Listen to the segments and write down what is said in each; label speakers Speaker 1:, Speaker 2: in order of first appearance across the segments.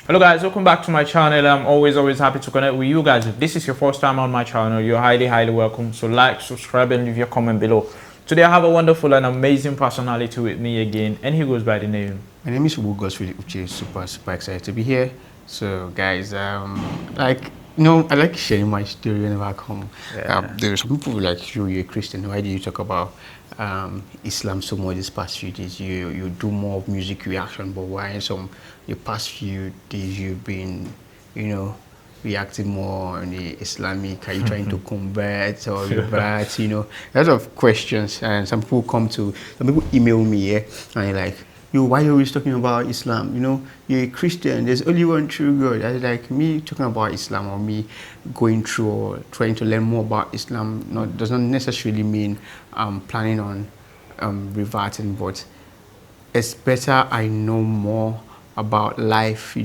Speaker 1: Hello guys, welcome back to my channel. I'm always happy to connect with you guys. If this is your first time on my channel, you're highly welcome. So like, subscribe, and leave your comment below. Today I have a wonderful and amazing personality with me again, and he goes by the name.
Speaker 2: My name is Wugos, which is super excited to be here. So guys, I like sharing my story whenever I come. There's some people like you're a Christian. Why do you talk about Islam so much these past few days? You do more of music reaction, but why the past few days you've been, reacting more on the Islamic? Are you trying to convert or revert? A lot of questions, and some people email me, yeah, and they're like, why are you always talking about Islam? You're a Christian. There's only one true God. I like me talking about Islam or me going through or trying to learn more about Islam. Does not necessarily mean I'm planning on reverting, but it's better I know more about life.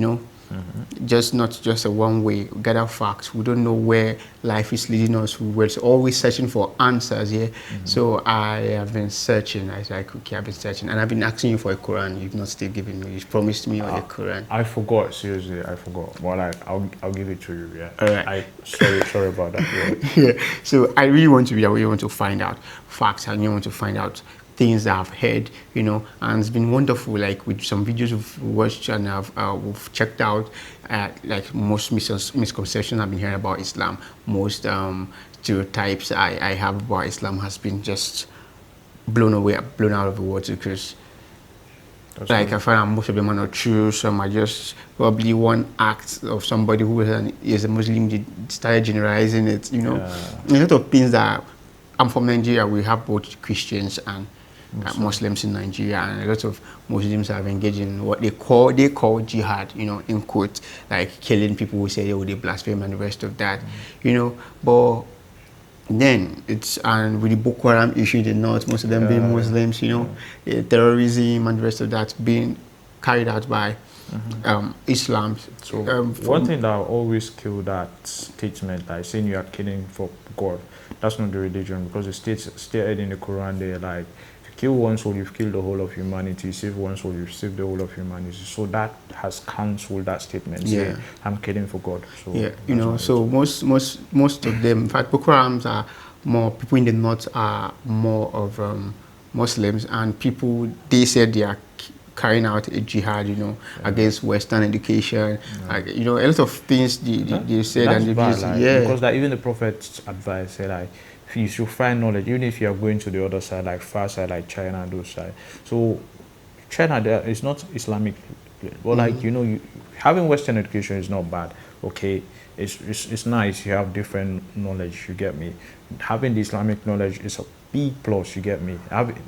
Speaker 2: Just not just a one way, gather facts. We don't know where life is leading us. We're always searching for answers, yeah. So I have been searching. I was like, okay, I've been searching, and I've been asking you for a Quran. You've not still given me. You've promised me on the Quran.
Speaker 1: I forgot, seriously, I forgot. Well, I'll give it to you, yeah.
Speaker 2: All right.
Speaker 1: Sorry about that. Yeah.
Speaker 2: Yeah. So I really want to find out facts. I really want to find out things that I've heard, and it's been wonderful. Like with some videos we've watched and we've checked out, like most misconceptions I've been hearing about Islam, most stereotypes I have about Islam has been just blown out of the water, because I find that most of them are not true. Some are just probably one act of somebody who is a Muslim started generalizing it. A lot of things that I'm from Nigeria. We have both Christians and Muslims in Nigeria, and a lot of Muslims have engaged in what they call jihad, in quotes, like killing people who say they blaspheme and the rest of that, But then and with the Boko Haram issue in the north, most of them being Muslims, terrorism and the rest of that being carried out by Islam.
Speaker 1: So one thing that always kill that statement, like saying you are killing for God, that's not the religion, because the stated in the Quran, they're like, kill one soul, you've killed the whole of humanity. Save one soul, you've saved the whole of humanity. So that has cancelled that statement. Yeah, I'm killing for God. So
Speaker 2: yeah, so most of them, in fact, Boko Harams are more people in the north are more of Muslims, and people they said they are carrying out a jihad, against Western education, like, a lot of things they said,
Speaker 1: that's
Speaker 2: and they
Speaker 1: bad, because that even the Prophet's advice said, like, you should find knowledge, even if you are going to the other side, like far side, like China and those side. So China there is not Islamic, but like having Western education is not bad. Okay, it's nice. You have different knowledge. You get me. Having the Islamic knowledge is a big plus. You get me.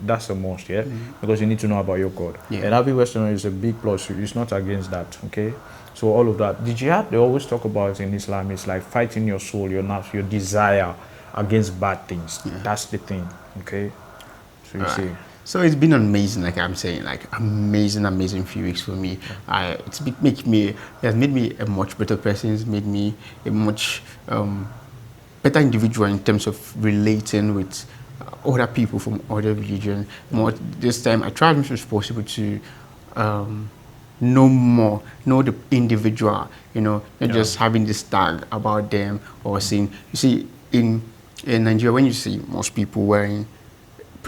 Speaker 1: That's a must, yeah, because you need to know about your God. And having Western knowledge is a big plus. It's not against that. Okay. So all of that, the jihad they always talk about in Islam is like fighting your soul, your nafs, your desire against bad things. That's the thing. Okay. So you see.
Speaker 2: So it's been amazing, like I'm saying, like amazing few weeks for me. It has made me a much better person. It's made me a much better individual in terms of relating with other people from other religions. More this time, I tried as much as possible to know the individual. Not just having this tag about them or saying. You see, in Nigeria, when you see most people wearing,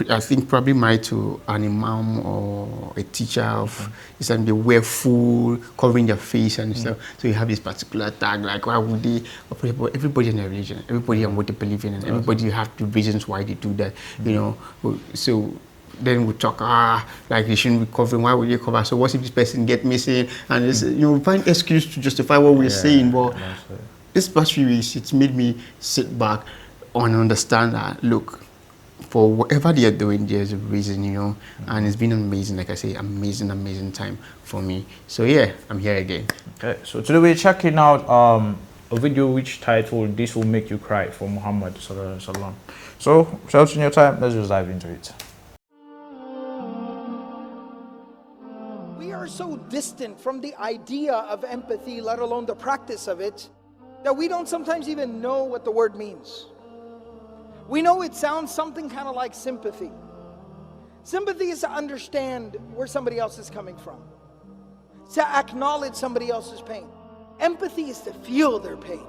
Speaker 2: I think probably married to an imam or a teacher of Islam, they wear full, covering their face and stuff. So you have this particular tag, like why would they? Everybody in their religion, everybody and what they believe in, and everybody have the reasons why they do that. So then we talk, like they shouldn't be covering. Why would they cover? So what if this person get missing? And it's, we find excuse to justify what we're saying. But this past few weeks, it's made me sit back and understand that, look, for whatever they are doing, there's a reason, and it's been amazing, like I say, amazing time for me. So yeah, I'm here again.
Speaker 1: Okay, so today we're checking out a video which titled "This Will Make You Cry" for Muhammad Sallallahu Alaihi Wasallam. So, without your time, let's just dive into it.
Speaker 3: We are so distant from the idea of empathy, let alone the practice of it, that we don't sometimes even know what the word means. We know it sounds something kind of like sympathy. Sympathy is to understand where somebody else is coming from. to acknowledge somebody else's pain. Empathy is to feel their pain.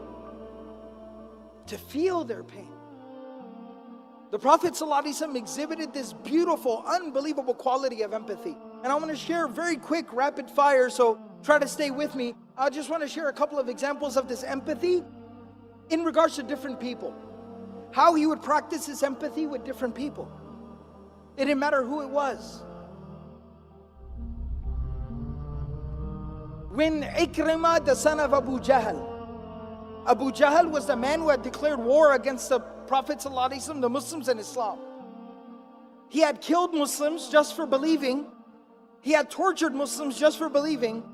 Speaker 3: To feel their pain. The Prophet ﷺ exhibited this beautiful, unbelievable quality of empathy. And I want to share very quick, rapid fire, so try to stay with me. I just want to share a couple of examples of this empathy in regards to different people. How he would practice his empathy with different people. It didn't matter who it was. When Ikrimah, the son of Abu Jahl was the man who had declared war against the Prophet ﷺ, the Muslims and Islam. He had killed Muslims just for believing. He had tortured Muslims just for believing.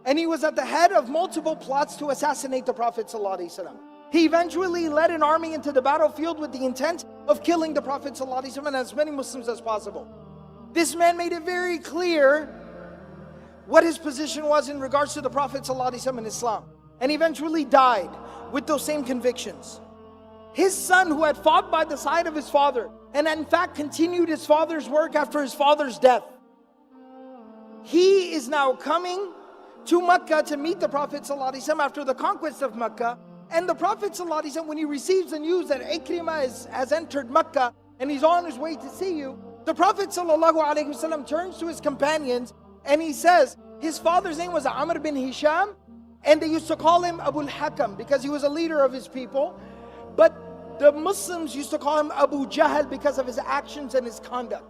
Speaker 3: And he was at the head of multiple plots to assassinate the Prophet ﷺ. He eventually led an army into the battlefield with the intent of killing the Prophet ﷺ and as many Muslims as possible. This man made it very clear what his position was in regards to the Prophet ﷺ and Islam. And eventually died with those same convictions. His son, who had fought by the side of his father, and in fact continued his father's work after his father's death, he is now coming to Mecca to meet the Prophet ﷺ after the conquest of Mecca. And the Prophet ﷺ, when he receives the news that Ikrimah has entered Mecca and he's on his way to see you, the Prophet ﷺ turns to his companions and he says, his father's name was Amr bin Hisham, and they used to call him Abu al-Hakam because he was a leader of his people. But the Muslims used to call him Abu Jahl because of his actions and his conduct.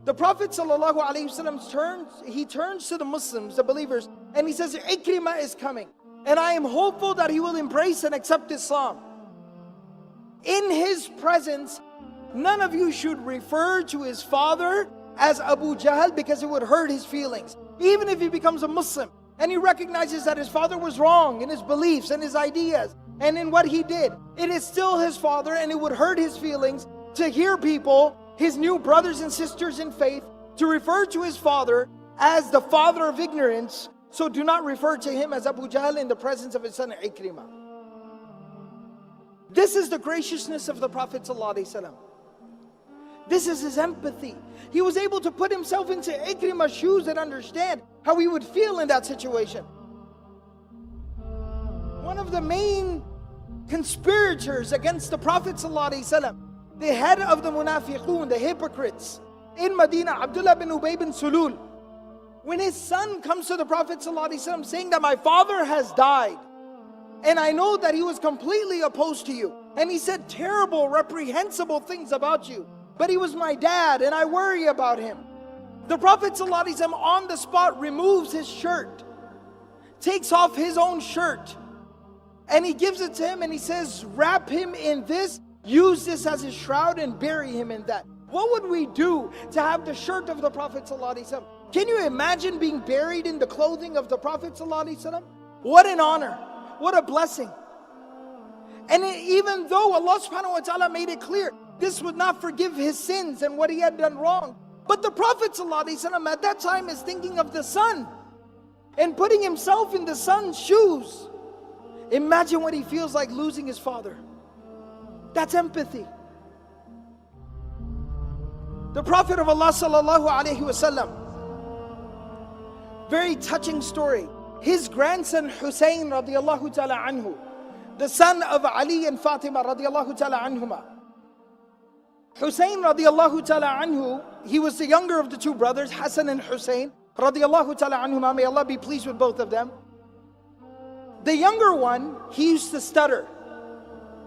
Speaker 3: The Prophet ﷺ turns to the Muslims, the believers, and he says, Ikrimah is coming, and I am hopeful that he will embrace and accept Islam. In his presence, none of you should refer to his father as Abu Jahl because it would hurt his feelings. Even if he becomes a Muslim and he recognizes that his father was wrong in his beliefs and his ideas and in what he did, it is still his father, and it would hurt his feelings to hear people, his new brothers and sisters in faith, to refer to his father as the father of ignorance. So do not refer to him as Abu Jahl in the presence of his son Ikrimah. This is the graciousness of the Prophet ﷺ. This is his empathy. He was able to put himself into Ikrimah's shoes and understand how he would feel in that situation. One of the main conspirators against the Prophet ﷺ, the head of the Munafiqun, the hypocrites in Medina, Abdullah bin Ubay bin Sulul, when his son comes to the Prophet ﷺ saying that my father has died, and I know that he was completely opposed to you, and he said terrible, reprehensible things about you, but he was my dad and I worry about him. The Prophet ﷺ on the spot removes his shirt, takes off his own shirt, and he gives it to him and he says, wrap him in this, use this as his shroud and bury him in that. What would we do to have the shirt of the Prophet ﷺ? Can you imagine being buried in the clothing of the Prophet ﷺ? What an honor, what a blessing. And even though Allah subhanahu wa ta'ala made it clear, this would not forgive his sins and what he had done wrong, but the Prophet ﷺ at that time is thinking of the son and putting himself in the son's shoes. Imagine what he feels like losing his father. That's empathy. The Prophet of Allah sallallahu alaihi wasallam, very touching story. His grandson Hussein radiallahu ta'ala anhu, the son of Ali and Fatima radiallahu ta'ala anhuma. Hussein radiallahu ta'ala anhu, he was the younger of the two brothers, Hassan and Hussein radiallahu ta'ala anhuma. May Allah be pleased with both of them. The younger one, he used to stutter.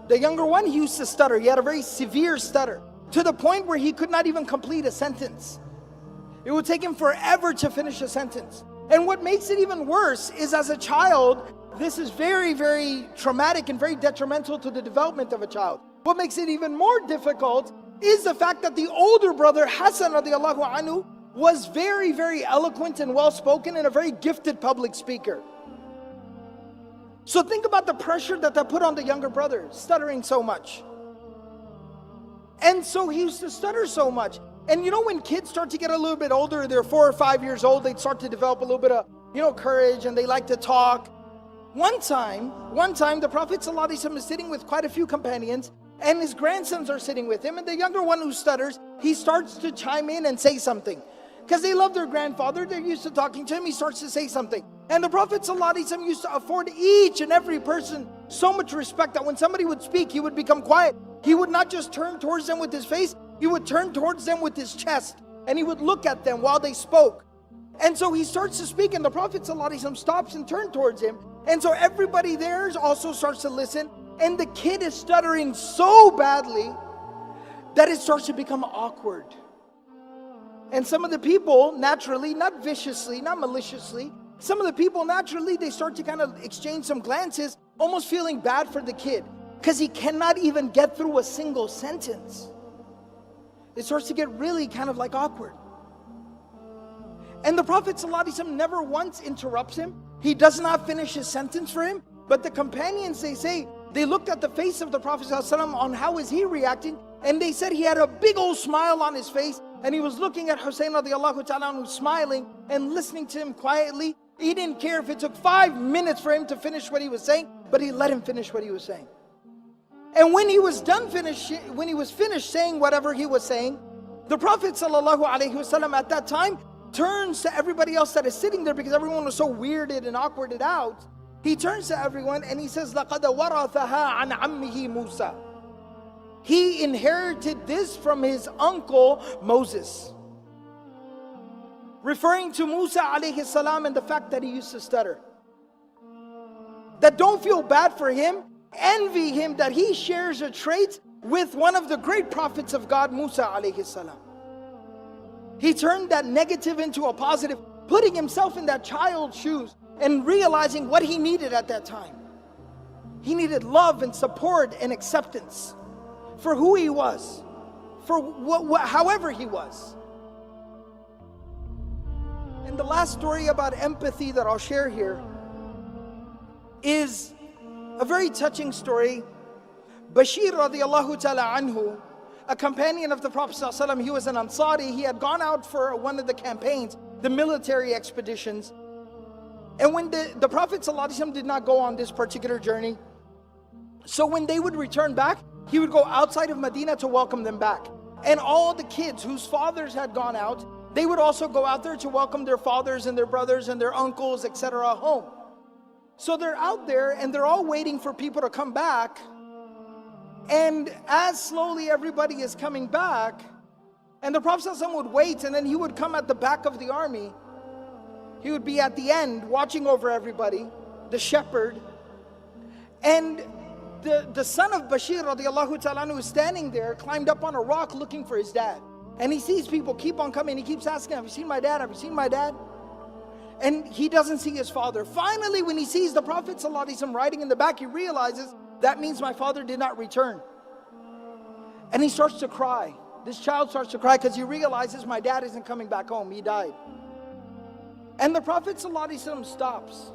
Speaker 3: He had a very severe stutter, to the point where he could not even complete a sentence. It would take him forever to finish a sentence. And what makes it even worse is, as a child, this is very, very traumatic and very detrimental to the development of a child. What makes it even more difficult is the fact that the older brother, Hassan radiallahu anhu, was very, very eloquent and well-spoken and a very gifted public speaker. So think about the pressure that put on the younger brother, stuttering so much. And so he used to stutter so much. And you know, when kids start to get a little bit older, they're 4 or 5 years old, they start to develop a little bit of, courage, and they like to talk. One time, the Prophet ﷺ is sitting with quite a few companions, and his grandsons are sitting with him, and the younger one who stutters, he starts to chime in and say something. Because they love their grandfather, they're used to talking to him, he starts to say something. And the Prophet ﷺ used to afford each and every person so much respect that when somebody would speak, he would become quiet. He would not just turn towards them with his face, he would turn towards them with his chest. And he would look at them while they spoke. And so he starts to speak, and the Prophet ﷺ stops and turns towards him. And so everybody there also starts to listen. And the kid is stuttering so badly that it starts to become awkward. And some of the people naturally, not viciously, not maliciously, some of the people naturally, they start to kind of exchange some glances, almost feeling bad for the kid, because he cannot even get through a single sentence. It starts to get really kind of like awkward. And the Prophet ﷺ never once interrupts him. He does not finish his sentence for him. But the companions, they say, they looked at the face of the Prophet ﷺ on how is he reacting, and they said he had a big old smile on his face, and he was looking at Hussein radiallahu ta'ala anhu, smiling and listening to him quietly. He didn't care if it took 5 minutes for him to finish what he was saying, but he let him finish what he was saying. And when he was finished saying whatever he was saying, the Prophet ﷺ at that time turns to everybody else that is sitting there, because everyone was so weirded and awkwarded out. He turns to everyone and he says, لَقَدْ وَرَثَهَا عَنْ عَمِّهِ مُوسَى. He inherited this from his uncle Moses. Referring to Musa alayhi salam and the fact that he used to stutter. That don't feel bad for him, envy him that he shares a trait with one of the great prophets of God, Musa alayhi salam. He turned that negative into a positive, putting himself in that child's shoes and realizing what he needed at that time. He needed love and support and acceptance for who he was, for however he was. And the last story about empathy that I'll share here is a very touching story. Bashir radiallahu ta'ala anhu, a companion of the Prophet ﷺ, he was an Ansari. He had gone out for one of the campaigns, the military expeditions. And when the Prophet ﷺ did not go on this particular journey, so when they would return back, he would go outside of Medina to welcome them back. And all the kids whose fathers had gone out, they would also go out there to welcome their fathers and their brothers and their uncles, etc. home. So they're out there and they're all waiting for people to come back. And as slowly everybody is coming back, and the Prophet ﷺ would wait, and then he would come at the back of the army. He would be at the end watching over everybody, the shepherd. And the son of Bashir radiallahu ta'ala anhu is standing there, climbed up on a rock looking for his dad. And he sees people keep on coming. He keeps asking, have you seen my dad? Have you seen my dad? And he doesn't see his father. Finally, when he sees the Prophet ﷺ riding in the back, he realizes that means my father did not return. And he starts to cry. This child starts to cry because he realizes my dad isn't coming back home. He died. And the Prophet ﷺ stops.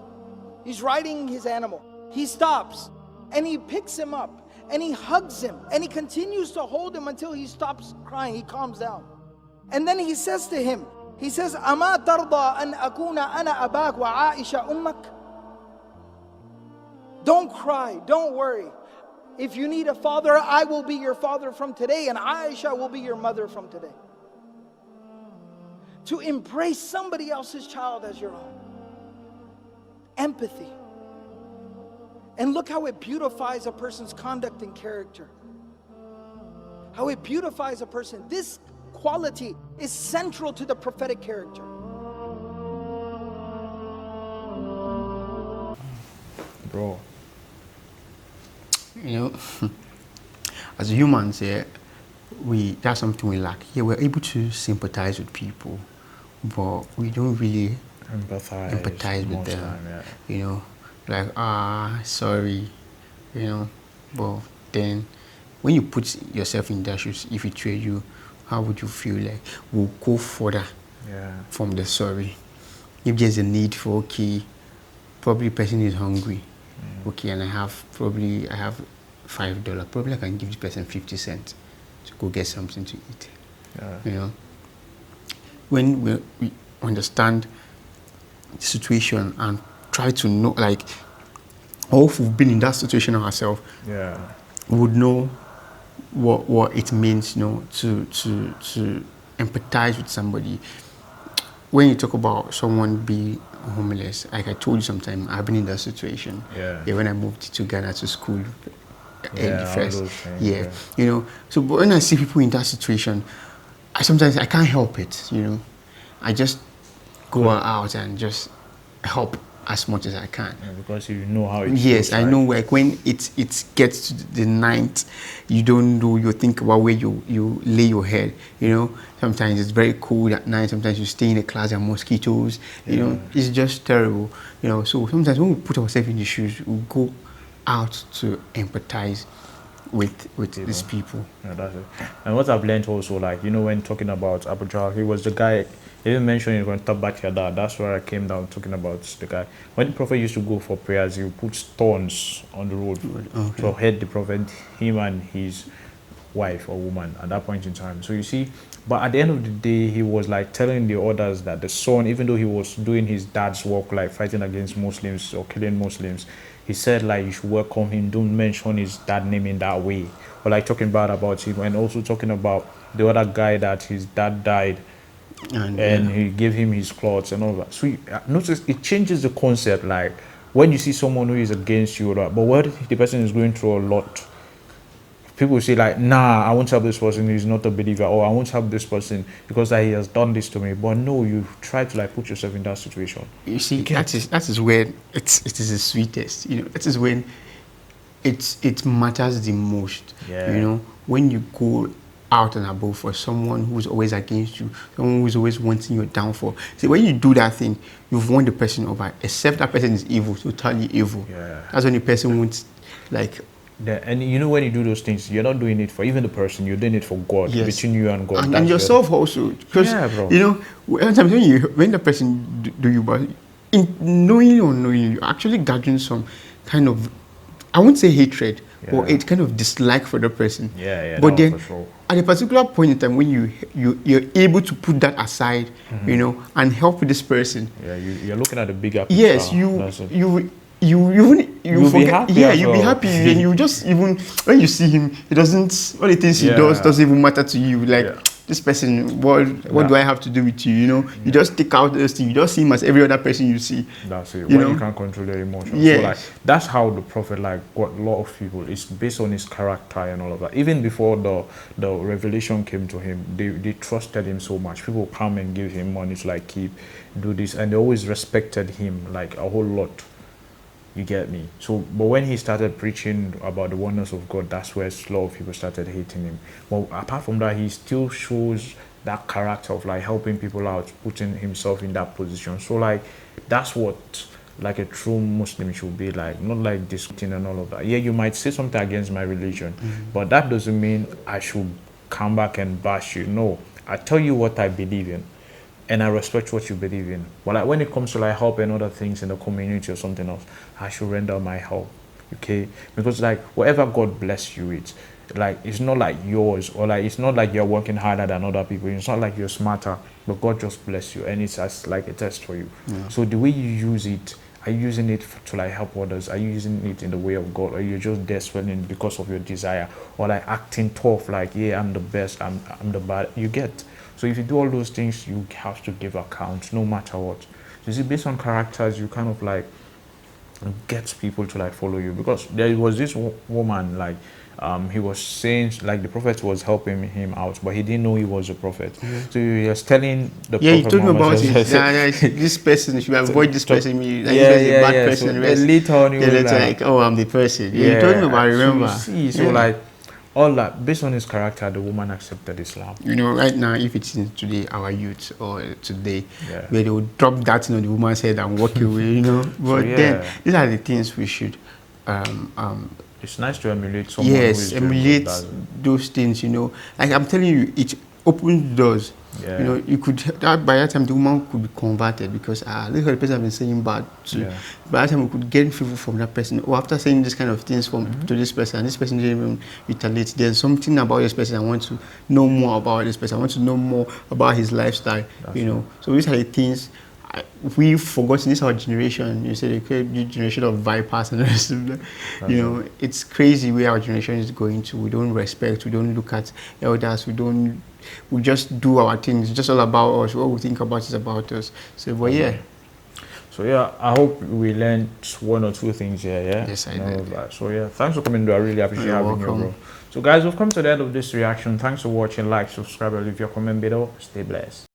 Speaker 3: He's riding his animal. He stops and he picks him up and he hugs him and he continues to hold him until he stops crying. He calms down. And then he says to him, he says, أَمَا تَرْضَى أَنْ أَكُونَ أَنَا أَبَاكَ وَعَائِشَ أُمَّكَ. Don't cry, don't worry. If you need a father, I will be your father from today, and Aisha will be your mother from today. To embrace somebody else's child as your own. Empathy. And look how it beautifies a person's conduct and character. How it beautifies a person. This quality is central to the prophetic character.
Speaker 1: Bro.
Speaker 2: You know, as humans, yeah, that's something we lack. Yeah, we're able to sympathize with people, but we don't really empathize with them.
Speaker 1: Time, yeah.
Speaker 2: You know, like, sorry, you know. But then, when you put yourself in their shoes, if it were you, how would you feel? Like, we'll go further from the sorry. If there's a need for, okay, probably the person is hungry. Okay, and I have $5. Probably I can give this person 50 cents to go get something to eat. You know, when we understand the situation and try to know, like, or if we've been in that situation ourselves, we would know what it means, you know, to empathize with somebody. When you talk about someone being homeless. Like I told you sometime, I've been in that situation.
Speaker 1: Yeah.
Speaker 2: When I moved to Ghana to school,
Speaker 1: Yeah, all
Speaker 2: first.
Speaker 1: those things,
Speaker 2: Yeah.
Speaker 1: yeah.
Speaker 2: You know, so but when I see people in that situation, sometimes I can't help it, you know. I just go out and just help as much as I can.
Speaker 1: Yeah, because you know how it
Speaker 2: Yes,
Speaker 1: feels
Speaker 2: I
Speaker 1: like.
Speaker 2: know. Like when it gets to the night, you don't know. You think about where you lay your head. You know, sometimes it's very cold at night. Sometimes you stay in a class and mosquitoes. You know, it's just terrible. You know, so sometimes when we put ourselves in the shoes, we go out to empathize with these people.
Speaker 1: Yeah, that's it. And what I've learned also, like, you know, when talking about Abu Jahl, he was the guy, he didn't mention he's going to tap back your dad. That's where I came down talking about the guy. When the prophet used to go for prayers, he would put stones on the road to head the prophet, him and his wife or woman at that point in time. So you see, but at the end of the day, he was like telling the others that the son, even though he was doing his dad's work, like fighting against Muslims or killing Muslims, he said like you should welcome him, don't mention his dad name in that way, or like talking bad about him, and also talking about the other guy that his dad died and he gave him his clothes and all that. So you notice it changes the concept. Like when you see someone who is against you, but what if the person is going through a lot? People say like, nah, I won't help this person, he's not a believer, or I won't help this person because he has done this to me. But no, you try to like put yourself in that situation.
Speaker 2: You see, that is when it is the sweetest. You know, that is when it matters the most.
Speaker 1: Yeah.
Speaker 2: You know, when you go out and above for someone who's always against you, someone who's always wanting your downfall. See, when you do that thing, you've won the person over. Except that person is evil, totally evil.
Speaker 1: Yeah.
Speaker 2: That's when the person wants, like.
Speaker 1: And you know, when you do those things, you're not doing it for even the person, you're doing it for God,
Speaker 2: Yes.
Speaker 1: between you and God.
Speaker 2: And
Speaker 1: That's
Speaker 2: yourself also, because
Speaker 1: Yeah, bro.
Speaker 2: you know, sometimes when the person do you, but in knowing or unknowing, you're actually gathering some kind of, I won't say hatred, but
Speaker 1: Yeah.
Speaker 2: it's kind of dislike for the person.
Speaker 1: Yeah,
Speaker 2: But
Speaker 1: no,
Speaker 2: then
Speaker 1: for sure.
Speaker 2: at a particular point in time when you're able to put that aside, you know, and help this person.
Speaker 1: Yeah, you're looking at the bigger picture.
Speaker 2: Yes,
Speaker 1: That's it.
Speaker 2: you
Speaker 1: You'll be
Speaker 2: forget,
Speaker 1: happy
Speaker 2: yeah,
Speaker 1: as
Speaker 2: you'll be
Speaker 1: well.
Speaker 2: happy, and you just even when you see him, it doesn't, all the things he
Speaker 1: Yeah.
Speaker 2: doesn't even matter to you. Like
Speaker 1: Yeah.
Speaker 2: this person, what do I have to do with you? You know, you just take out those things. You just see him as every other person you see.
Speaker 1: That's it.
Speaker 2: You
Speaker 1: When
Speaker 2: know?
Speaker 1: you can't control your emotions.
Speaker 2: Yes.
Speaker 1: So like that's how the prophet like got a lot of people. It's based on his character and all of that. Even before the revelation came to him, they trusted him so much. People come and give him money to like do this, and they always respected him like a whole lot. You get me? So, but when he started preaching about the oneness of God, that's where a lot of people started hating him. But apart from that, he still shows that character of like helping people out, putting himself in that position. So like that's what like a true Muslim should be like, not like discussing and all of that. Yeah, you might say something against my religion, but that doesn't mean I should come back and bash you. No, I tell you what I believe in, and I respect what you believe in. But like when it comes to like help and other things in the community or something else, I should render my help. Okay? Because like whatever God bless you with, like it's not like yours, or like it's not like you're working harder than other people. It's not like you're smarter, but God just bless you, and it's as like a test for you. So the way you use it, are you using it to like help others? Are you using it in the way of God, or you're just desperate because of your desire, or like acting tough, like yeah, I'm the best, I'm the bad. You get. So if you do all those things, you have to give account no matter what. So you see, based on characters, you kind of like get people to like follow you. Because there was this woman, like he was saying like the prophet was helping him out, but he didn't know he was a prophet. So he was telling the
Speaker 2: Yeah, you
Speaker 1: prophet
Speaker 2: told me about
Speaker 1: Muhammad,
Speaker 2: it. This person, you should avoid this person. Like,
Speaker 1: yeah,
Speaker 2: this person is a bad
Speaker 1: yeah.
Speaker 2: person.
Speaker 1: So
Speaker 2: the rest-
Speaker 1: later on, he
Speaker 2: yeah,
Speaker 1: was
Speaker 2: later
Speaker 1: like,
Speaker 2: oh, I'm the person. Yeah, you told me about it, remember?
Speaker 1: So you see, so
Speaker 2: Yeah.
Speaker 1: like all that based on his character, the woman accepted Islam.
Speaker 2: You know, right now, if it's in today, our youth or today,
Speaker 1: Yeah.
Speaker 2: where they will drop that thing on the woman's head and walk away, you know. But
Speaker 1: yeah.
Speaker 2: then, these are the things we should,
Speaker 1: It's nice to emulate someone who
Speaker 2: yes,
Speaker 1: is doing
Speaker 2: emulate
Speaker 1: what does.
Speaker 2: those things, you know. Like I'm telling you, it opens doors.
Speaker 1: Yeah.
Speaker 2: You know, you could, by that time, the woman could be converted because, look at the person I've been saying bad to.
Speaker 1: Yeah.
Speaker 2: By that time, we could get favor from that person. Or after saying this kind of things to this person didn't even retaliate, there's something about this person I want to know more about this person. I want to know more about his lifestyle, you know. So these are the things we've forgotten. This is our generation. You say the generation of vipers and the rest of that. You know, it's crazy where our generation is going to. We don't respect, we don't look at elders, we just do our things. It's just all about us. What we think about is about us. So, but yeah.
Speaker 1: So yeah, I hope we learned one or two things here. Yeah.
Speaker 2: Yes, I did.
Speaker 1: So yeah, thanks for coming. I really appreciate
Speaker 2: You're
Speaker 1: having you,
Speaker 2: welcome.
Speaker 1: bro. So guys, we've come to the end of this reaction. Thanks for watching. Like, subscribe, and leave your comment below. Stay blessed.